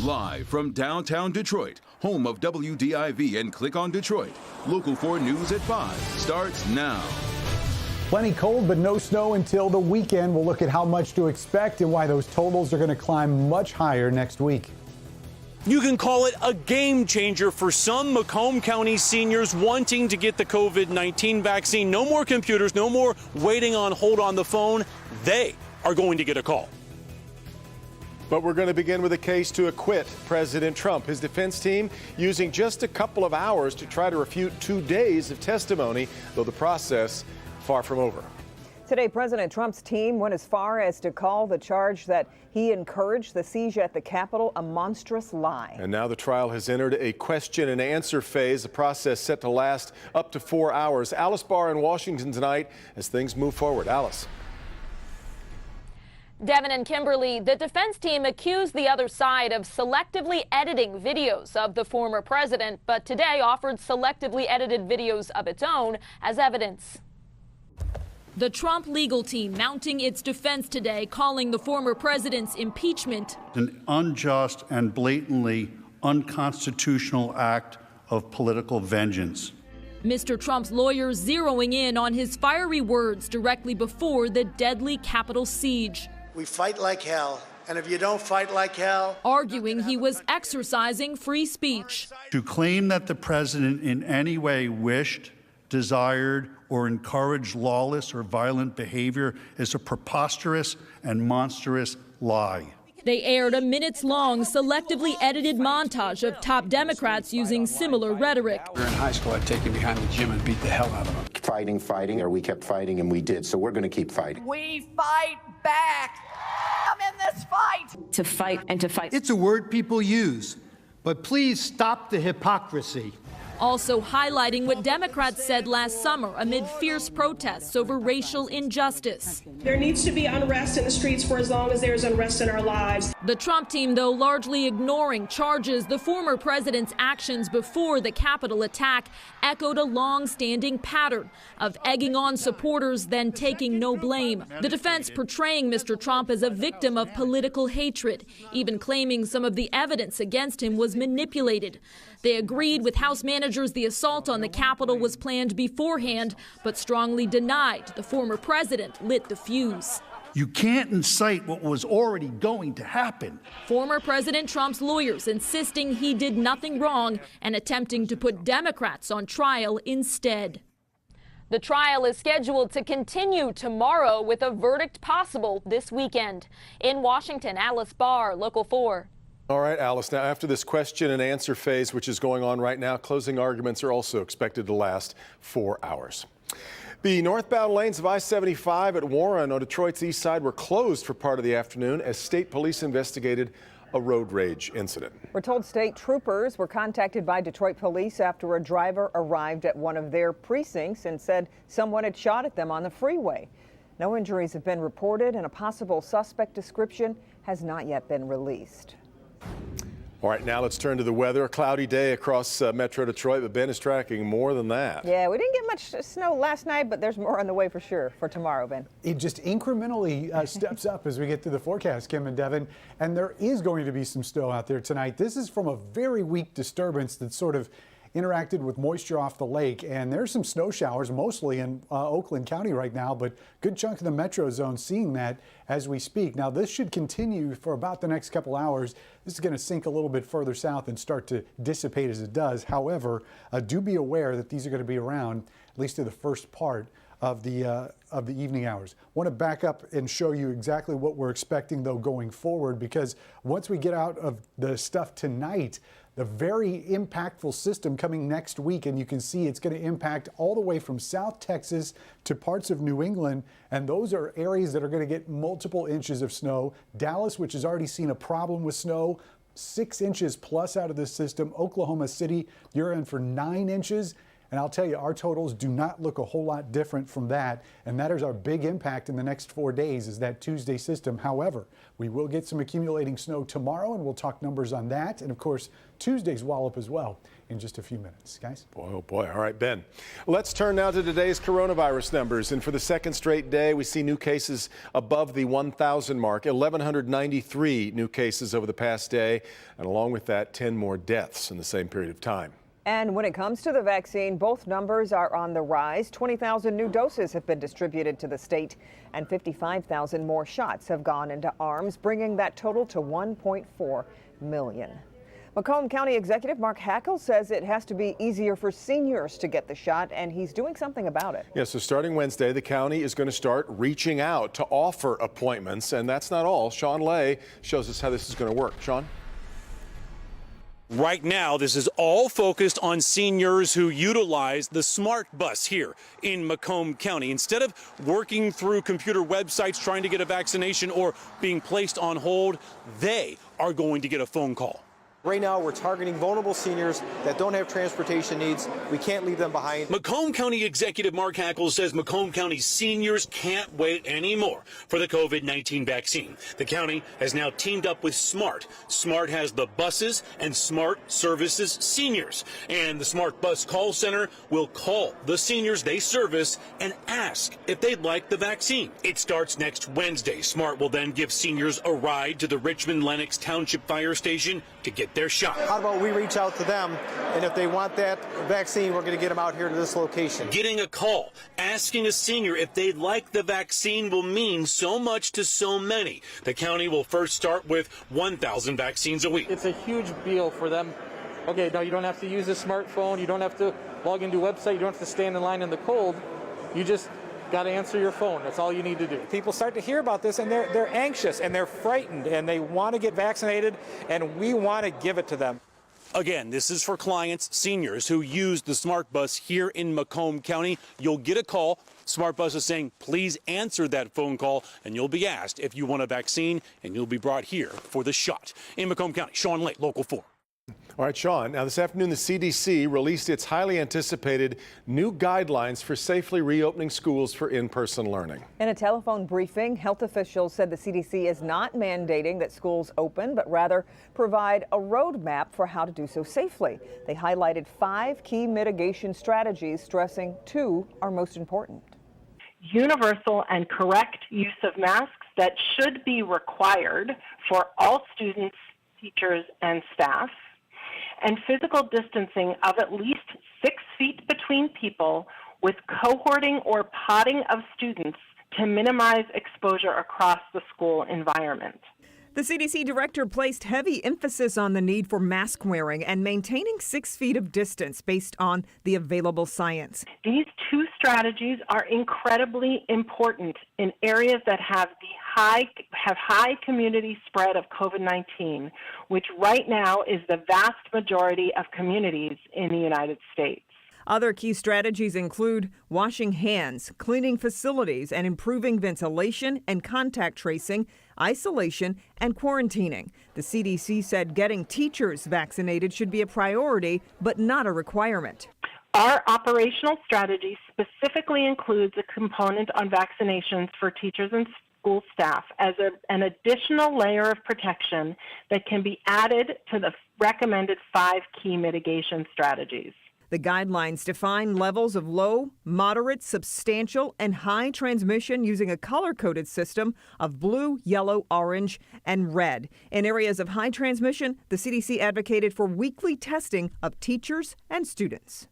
Live from downtown Detroit, home of WDIV and Click on Detroit. Local 4 News at 5 starts now. Plenty cold, but no snow until the weekend. We'll look at how much to expect and why those totals are going to climb much higher next week. You can call it a game changer for some Macomb County seniors wanting to get the COVID-19 vaccine. No more computers, no more waiting on hold on the phone. They are going to get a call. But we're going to begin with a case to acquit President Trump. His defense team using just a couple of hours to try to refute 2 days of testimony, though the process far from over. Today, President Trump's team went as far as to call the charge that he encouraged the siege at the Capitol a monstrous lie. And now the trial has entered a question and answer phase, a process set to last up to 4 hours. Alice Barr in Washington tonight as things move forward. Alice. Devin and Kimberly, the defense team accused the other side of selectively editing videos of the former president, but today offered selectively edited videos of its own as evidence. The Trump legal team mounting its defense today, calling the former president's impeachment an unjust and blatantly unconstitutional act of political vengeance. Mr. Trump's lawyers zeroing in on his fiery words directly before the deadly Capitol siege. We fight like hell, and if you don't fight like hell... Arguing he was exercising free speech. To claim that the president in any way wished, desired, or encouraged lawless or violent behavior is a preposterous and monstrous lie. They aired a minutes-long, selectively edited montage of top Democrats using similar rhetoric. We were in high school, I'd take you behind the gym and beat the hell out of them. Fighting, or we kept fighting, and we did, so we're going to keep fighting. We fight back. I'm in this fight. To fight and to fight. It's a word people use, but please stop the hypocrisy. Also highlighting what Democrats said last summer amid fierce protests over racial injustice. There needs to be unrest in the streets for as long as there's unrest in our lives. The Trump team, though, largely ignoring charges the former president's actions before the Capitol attack echoed a long-standing pattern of egging on supporters, then taking no blame. The defense portraying Mr. Trump as a victim of political hatred, even claiming some of the evidence against him was manipulated. They agreed with House managers the assault on the Capitol was planned beforehand, but strongly denied the former president lit the fuse. You can't incite what was already going to happen. Former President Trump's lawyers insisting he did nothing wrong and attempting to put Democrats on trial instead. The trial is scheduled to continue tomorrow with a verdict possible this weekend. In Washington, Alice Barr, Local 4. All right, Alice. Now, after this question and answer phase, which is going on right now, closing arguments are also expected to last 4 hours. The northbound lanes of I-75 at Warren on Detroit's east side were closed for part of the afternoon as state police investigated a road rage incident. We're told state troopers were contacted by Detroit police after a driver arrived at one of their precincts and said someone had shot at them on the freeway. No injuries have been reported, and a possible suspect description has not yet been released. All right, now let's turn to the weather. A cloudy day across Metro Detroit, but Ben is tracking more than that. Yeah, we didn't get much snow last night, but there's more on the way for sure for tomorrow, Ben. It just incrementally steps up as we get through the forecast, Kim and Devin, and there is going to be some snow out there tonight. This is from a very weak disturbance that sort of interacted with moisture off the lake, and there's some snow showers mostly in Oakland County right now, but good chunk of the metro zone seeing that as we speak. Now this should continue for about the next couple hours. This is going to sink a little bit further south and start to dissipate as it does. However, do be aware that these are going to be around at least to the first part of the evening hours. Want to back up and show you exactly what we're expecting though going forward, because once we get out of the stuff tonight, the very impactful system coming next week, and you can see it's going to impact all the way from South Texas to parts of New England, and those are areas that are going to get multiple inches of snow. Dallas, which has already seen a problem with snow, 6 inches plus out of this system. Oklahoma City, you're in for 9 inches. And I'll tell you, our totals do not look a whole lot different from that. And that is our big impact in the next 4 days, is that Tuesday system. However, we will get some accumulating snow tomorrow, and we'll talk numbers on that. And of course, Tuesday's wallop as well in just a few minutes. Guys? Boy, oh boy. All right, Ben. Let's turn now to today's coronavirus numbers. And for the second straight day, we see new cases above the 1,000 mark, 1,193 new cases over the past day. And along with that, 10 more deaths in the same period of time. And when it comes to the vaccine, both numbers are on the rise. 20,000 new doses have been distributed to the state, and 55,000 more shots have gone into arms, bringing that total to 1.4 million. Macomb County Executive Mark Hackel says it has to be easier for seniors to get the shot, and he's doing something about it. Yeah, so starting Wednesday, the county is going to start reaching out to offer appointments, and that's not all. Sean Lay shows us how this is going to work. Sean? Right now, this is all focused on seniors who utilize the Smart Bus here in Macomb County. Instead of working through computer websites trying to get a vaccination or being placed on hold, they are going to get a phone call. Right now, we're targeting vulnerable seniors that don't have transportation needs. We can't leave them behind. Macomb County Executive Mark Hackel says Macomb County seniors can't wait anymore for the COVID-19 vaccine. The county has now teamed up with Smart. Smart has the buses, and Smart services seniors. And the Smart Bus call center will call the seniors they service and ask if they'd like the vaccine. It starts next Wednesday. Smart will then give seniors a ride to the Richmond-Lennox Township Fire Station to get their shot. How about we reach out to them, and if they want that vaccine, we're going to get them out here to this location. Getting a call, asking a senior if they'd like the vaccine will mean so much to so many. The county will first start with 1,000 vaccines a week. It's a huge deal for them. Okay, now you don't have to use a smartphone, you don't have to log into a website, you don't have to stand in line in the cold. You just got to answer your phone. That's all you need to do. People start to hear about this, and they're anxious, and they're frightened, and they want to get vaccinated, and we want to give it to them. Again, this is for clients, seniors who use the Smart Bus here in Macomb County. You'll get a call. Smart Bus is saying, please answer that phone call, and you'll be asked if you want a vaccine, and you'll be brought here for the shot. In Macomb County, Sean Lake, Local 4. All right, Sean. Now, this afternoon, the CDC released its highly anticipated new guidelines for safely reopening schools for in-person learning. In a telephone briefing, health officials said the CDC is not mandating that schools open, but rather provide a roadmap for how to do so safely. They highlighted 5 key mitigation strategies, stressing 2 are most important. Universal and correct use of masks that should be required for all students, teachers, and staff, and physical distancing of at least 6 feet between people, with cohorting or podding of students to minimize exposure across the school environment. The CDC director placed heavy emphasis on the need for mask wearing and maintaining 6 feet of distance based on the available science. These 2 strategies are incredibly important in areas that have high community spread of COVID-19, which right now is the vast majority of communities in the United States. Other key strategies include washing hands, cleaning facilities, and improving ventilation and contact tracing, isolation, and quarantining. The CDC said getting teachers vaccinated should be a priority, but not a requirement. Our operational strategy specifically includes a component on vaccinations for teachers and school staff as an additional layer of protection that can be added to the recommended 5 key mitigation strategies. The guidelines define levels of low, moderate, substantial, and high transmission using a color-coded system of blue, yellow, orange, and red. In areas of high transmission, the CDC advocated for weekly testing of teachers and students.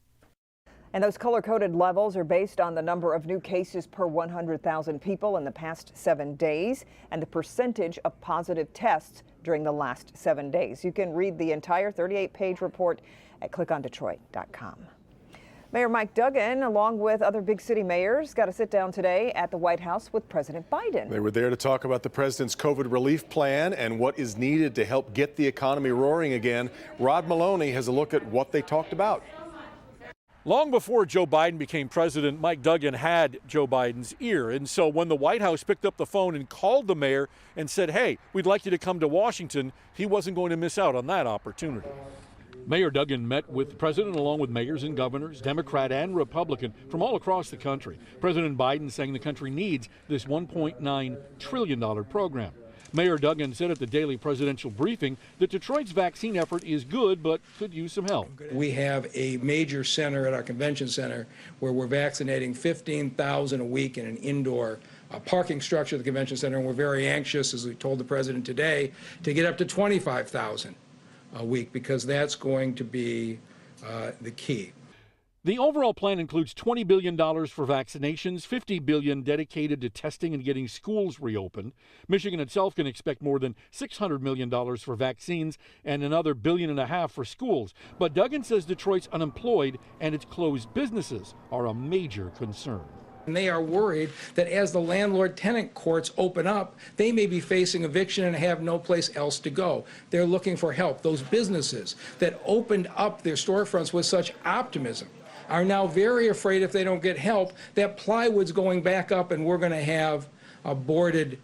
And those color-coded levels are based on the number of new cases per 100,000 people in the past 7 days and the percentage of positive tests during the last 7 days. You can read the entire 38-page report at clickondetroit.com. Mayor Mike Duggan, along with other big city mayors, got to sit down today at the White House with President Biden. They were there to talk about the president's COVID relief plan and what is needed to help get the economy roaring again. Rod Maloney has a look at what they talked about. Long before Joe Biden became president, Mike Duggan had Joe Biden's ear. And so when the White House picked up the phone and called the mayor and said, hey, we'd like you to come to Washington, he wasn't going to miss out on that opportunity. Mayor Duggan met with the president along with mayors and governors, Democrat and Republican, from all across the country. President Biden saying the country needs this $1.9 trillion program. Mayor Duggan said at the daily presidential briefing that Detroit's vaccine effort is good but could use some help. We have a major center at our convention center where we're vaccinating 15,000 a week in an indoor parking structure at the convention center, and we're very anxious, as we told the president today, to get up to 25,000 a week, because that's going to be the key. The overall plan includes $20 billion for vaccinations, $50 billion dedicated to testing and getting schools reopened. Michigan itself can expect more than $600 million for vaccines and another $1.5 billion for schools. But Duggan says Detroit's unemployed and its closed businesses are a major concern. And they are worried that as the landlord-tenant courts open up, they may be facing eviction and have no place else to go. They're looking for help. Those businesses that opened up their storefronts with such optimism are now very afraid if they don't get help that plywood's going back up and we're going to have aborted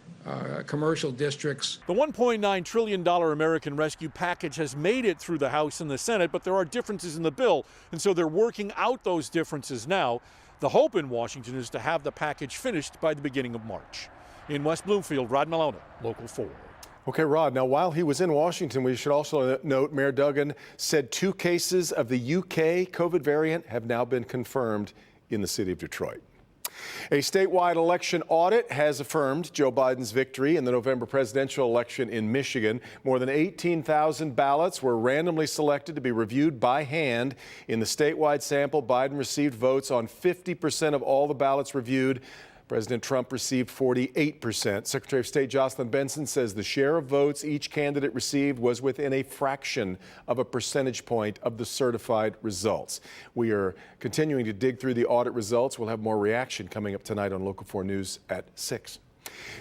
commercial districts. The $1.9 trillion American Rescue Package has made it through the House and the Senate, but there are differences in the bill, and so they're working out those differences now. The hope in Washington is to have the package finished by the beginning of March. In West Bloomfield, Rod Malona, Local 4. Okay, Rod, now while he was in Washington, we should also note Mayor Duggan said 2 cases of the UK COVID variant have now been confirmed in the city of Detroit. A statewide election audit has affirmed Joe Biden's victory in the November presidential election in Michigan. More than 18,000 ballots were randomly selected to be reviewed by hand. In the statewide sample, Biden received votes on 50% of all the ballots reviewed. President Trump received 48%. Secretary of State Jocelyn Benson says the share of votes each candidate received was within a fraction of a percentage point of the certified results. We are continuing to dig through the audit results. We'll have more reaction coming up tonight on Local 4 News at 6.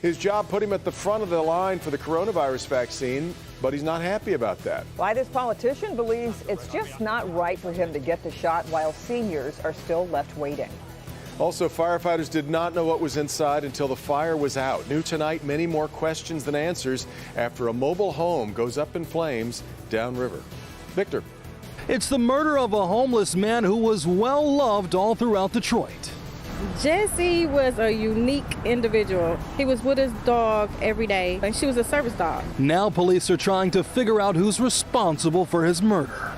His job put him at the front of the line for the coronavirus vaccine, but he's not happy about that. Why this politician believes it's just not right for him to get the shot while seniors are still left waiting. Also, firefighters did not know what was inside until the fire was out. New tonight, many more questions than answers after a mobile home goes up in flames downriver. Victor. It's the murder of a homeless man who was well loved all throughout Detroit. Jesse was a unique individual. He was with his dog every day, and she was a service dog. Now police are trying to figure out who's responsible for his murder.